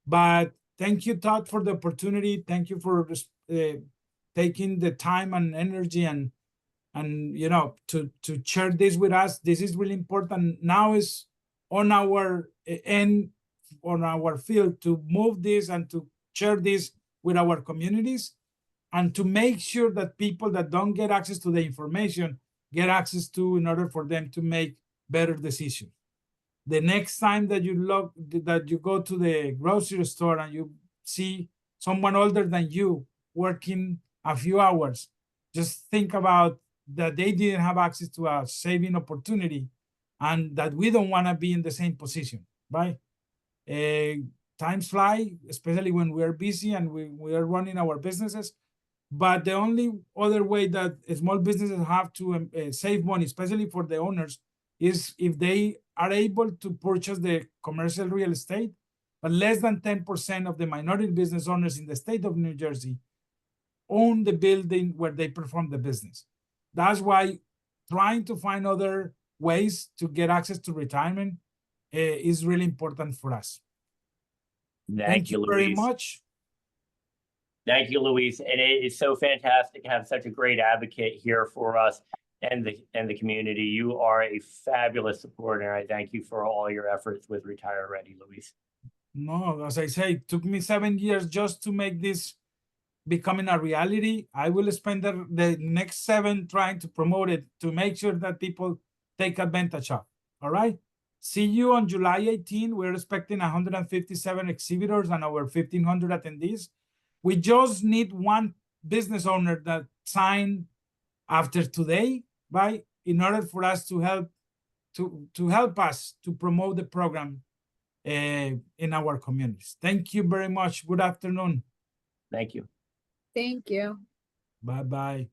But thank you, Todd, for the opportunity. Thank you for taking the time and energy and to share this with us. This is really important. Now is on our end, on our field to move this and to share this with our communities and to make sure that people that don't get access to the information get access to in order for them to make better decisions. The next time that you go to the grocery store and you see someone older than you working a few hours, just think about that they didn't have access to a saving opportunity and that we don't want to be in the same position, right? Times fly, especially when we're busy and we are running our businesses. But the only other way that small businesses have to save money, especially for the owners, is if they are able to purchase the commercial real estate, but less than 10% of the minority business owners in the state of New Jersey own the building where they perform the business. That's why trying to find other ways to get access to retirement is really important for us. Thank you very much. Thank you, Luis. And it is so fantastic to have such a great advocate here for us and the community. You are a fabulous supporter. I thank you for all your efforts with RetireReady, Luis. No, as I say, it took me 7 years just to make this becoming a reality. I will spend the next 7 trying to promote it to make sure that people take advantage of. All right. See you on July 18. We're expecting 157 exhibitors and over 1,500 attendees. We just need one business owner that signed after today, right? In order for us to help us to promote the program in our communities. Thank you very much. Good afternoon. Thank you. Thank you. Bye-bye.